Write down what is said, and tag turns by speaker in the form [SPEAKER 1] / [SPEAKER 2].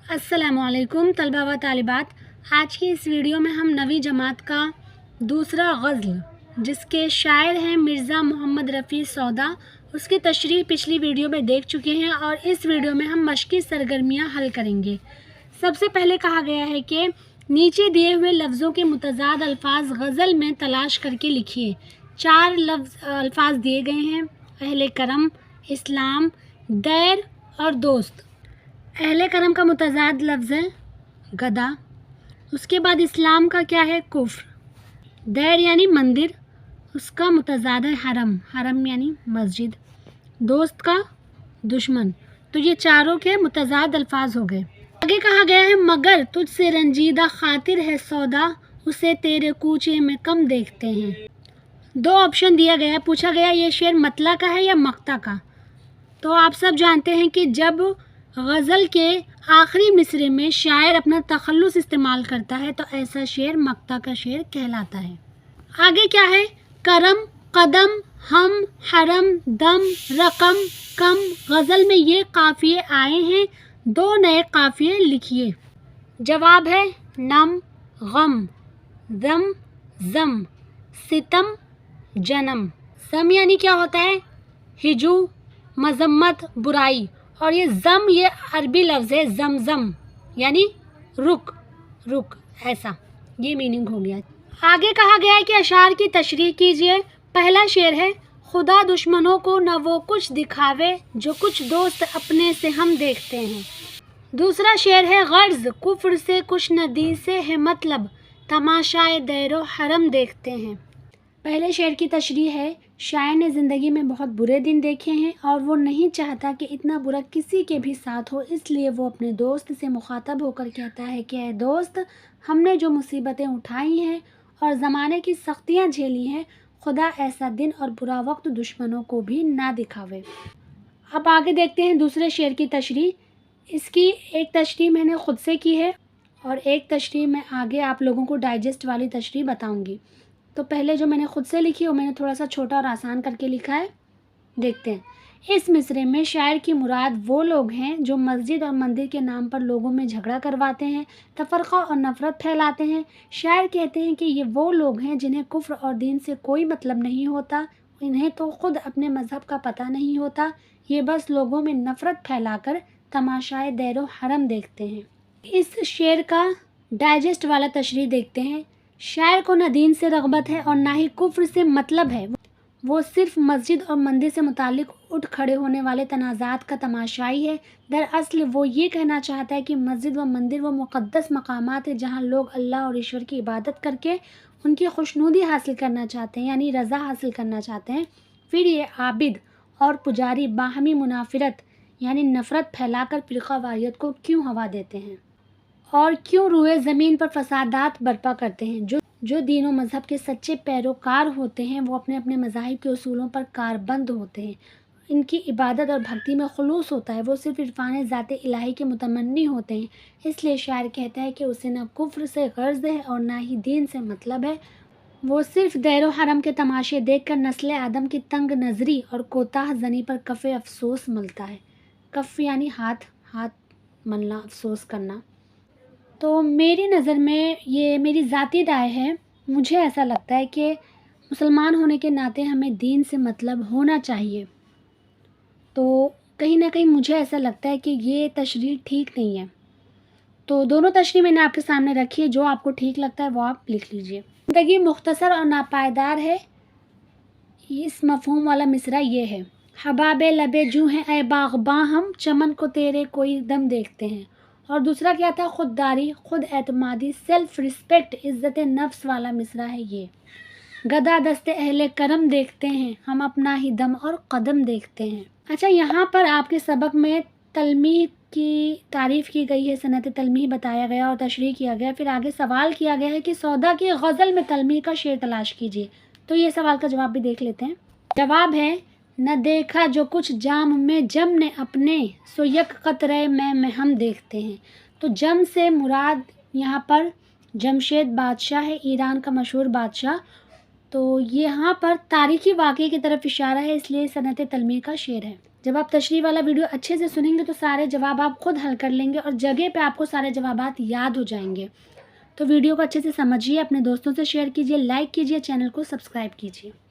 [SPEAKER 1] अस्सलाम वालेकुम तलबा व तालिबात। आज की इस वीडियो में हम नवी जमात का दूसरा गज़ल जिसके शायर हैं मिर्ज़ा मोहम्मद रफ़ी सौदा, उसकी तशरीह पिछली वीडियो में देख चुके हैं और इस वीडियो में हम मश्की सरगर्मियाँ हल करेंगे। सबसे पहले कहा गया है कि नीचे दिए हुए लफ्ज़ों के मुतज़ाद अल्फाज गज़ल में तलाश करके लिखिए। 4 अल्फाज दिए गए हैं: अहले करम, इस्लाम, दैर और दोस्त। अहले करम का मुतज़ाद लफ्ज़ है गदा। उसके बाद इस्लाम का क्या है? कुफ्र। दैर यानी मंदिर, उसका मुतज़ाद है हरम, हरम यानी मस्जिद। दोस्त का दुश्मन। तो ये चारों के मुतज़ाद अल्फाज हो गए। आगे कहा गया है मगर तुझसे रंजीदा खातिर है सौदा, उसे तेरे कूचे में कम देखते हैं। 2 ऑप्शन दिया गया है। पूछा गया ये शेर मतला का है या मक्ता का। तो आप सब जानते हैं कि जब गज़ल के आखिरी मिसरे में शायर अपना तखल्लुस इस्तेमाल करता है तो ऐसा शेर मक्ता का शेर कहलाता है। आगे क्या है? करम, कदम, हम, हरम, दम, रकम, कम। गज़ल में ये काफ़िए आए हैं, 2 नए काफ़िए लिखिए। जवाब है नम, गम, दम, जम, सितम, जन्म। सम यानी क्या होता है? हिजू, मजम्मत, बुराई। और ये ज़म ये अरबी लफ्ज़ है ज़मज़म यानी रुक रुक, ऐसा ये मीनिंग हो गया। आगे कहा गया है कि अशार की तशरीह कीजिए। पहला शेर है खुदा दुश्मनों को न वो कुछ दिखावे जो कुछ दोस्त अपने से हम देखते हैं। दूसरा शेर है गर्ज कुफ्र से कुछ नदी से है मतलब तमाशाए दैरो हरम देखते हैं। पहले शेर की तशरीह है शायर ने ज़िंदगी में बहुत बुरे दिन देखे हैं और वो नहीं चाहता कि इतना बुरा किसी के भी साथ हो, इसलिए वो अपने दोस्त से मुखातब होकर कहता है कि ऐ दोस्त, हमने जो मुसीबतें उठाई हैं और ज़माने की सख्तियाँ झेली हैं, खुदा ऐसा दिन और बुरा वक्त दुश्मनों को भी ना दिखावे। अब आगे देखते हैं दूसरे शेर की तशरीह। इसकी एक तशरीह मैंने ख़ुद से की है और एक तशरीह मैं आगे आप लोगों को डाइजेस्ट वाली तशरीह बताऊँगी। तो पहले जो मैंने ख़ुद से लिखी वो मैंने थोड़ा सा छोटा और आसान करके लिखा है। देखते हैं। इस मिसरे में शायर की मुराद वो लोग हैं जो मस्जिद और मंदिर के नाम पर लोगों में झगड़ा करवाते हैं, तफरक़ा और नफ़रत फैलाते हैं। शायर कहते हैं कि ये वो लोग हैं जिन्हें कुफ्र और दीन से कोई मतलब नहीं होता, इन्हें तो ख़ुद अपने मज़हब का पता नहीं होता, ये बस लोगों में नफ़रत फैलाकर तमाशाए दैरो हरम देखते हैं। इस शेर का डाइजेस्ट वाला तशरीह देखते हैं। शायर को न दीन से रग़बत है और ना ही कुफ्र से मतलब है, वो सिर्फ मस्जिद और मंदिर से मुतालिक उठ खड़े होने वाले तनाज़ात का तमाशाई है। दरअसल वो ये कहना चाहता है कि मस्जिद व मंदिर वो मुक़द्दस मकामात है जहाँ लोग अल्लाह और ईश्वर की इबादत करके उनकी खुशनुदी हासिल करना चाहते हैं, यानी रज़ा हासिल करना चाहते हैं। फिर ये आबिद और पुजारी बाहमी मुनाफिरत यानी नफ़रत फैलाकर फ़िरक़ावारियत को क्यों हवा देते हैं और क्यों रूए ज़मीन पर फसादात बर्पा करते हैं। जो दीन व मज़हब के सच्चे पैरोकार होते हैं वो अपने अपने मज़ाहिब के उसूलों पर कारबंद होते हैं, इनकी इबादत और भक्ति में खुलूस होता है, वो सिर्फ इरफान ज़ाते इलाही के मुतमन्नी होते हैं। इसलिए शायर कहता है कि उसे न कुफ्र से गर्ज़ है और ना ही दीन से मतलब है, वो सिर्फ दैरो हरम के तमाशे देखकर नस्ल आदम की तंग नज़री और कोताह ज़नी पर कफ़े अफसोस मलता है। कफ़ यानी हाथ, हाथ मलना, अफसोस करना। तो मेरी नज़र में ये मेरी ज़ाती राय है, मुझे ऐसा लगता है कि मुसलमान होने के नाते हमें दीन से मतलब होना चाहिए। तो कहीं ना कहीं मुझे ऐसा लगता है कि ये तशरीह ठीक नहीं है। तो दोनों तशरीह मैंने आपके सामने रखी है, जो आपको ठीक लगता है वो आप लिख लीजिए। ज़िंदगी मुख्तसर और नापायदार है, इस मफ़हूम वाला मिसरा ये है। हबाबे लबे जूँ हैं ऐ बाग़बां हम, चमन को तेरे कोई दम देखते हैं। और दूसरा क्या था? खुददारी, खुद एतमादी, सेल्फ रिस्पेक्ट, इज़्ज़त नफ्स वाला मिसरा है ये। गदा दस्ते अहले करम देखते हैं, हम अपना ही दम और कदम देखते हैं। अच्छा, यहाँ पर आपके सबक में तलमीह की तारीफ़ की गई है, सनत तलमीह बताया गया और तशरीह किया गया। फिर आगे सवाल किया गया है कि सौदा की गज़ल में तलमीह का शेर तलाश कीजिए। तो ये सवाल का जवाब भी देख लेते हैं। जवाब है न देखा जो कुछ जाम में जम ने अपने, सो यक कतरे में हम देखते हैं। तो जम से मुराद यहाँ पर जमशेद बादशाह है, ईरान का मशहूर बादशाह। तो यहाँ पर तारीख़ी वाक़े की तरफ इशारा है, इसलिए सनत तलमीह का शेर है। جب آپ تشریح والا ویڈیو اچھے سے سنیں گے تو سارے جواب آپ خود حل کر لیں گے اور جگہ پہ آپ کو سارے جوابات یاد ہو جائیں گے۔ تو ویڈیو کو اچھے سے سمجھیے، اپنے دوستوں سے شیئر کیجیے، لائک کیجیے، چینل کو سبسکرائب کیجیے۔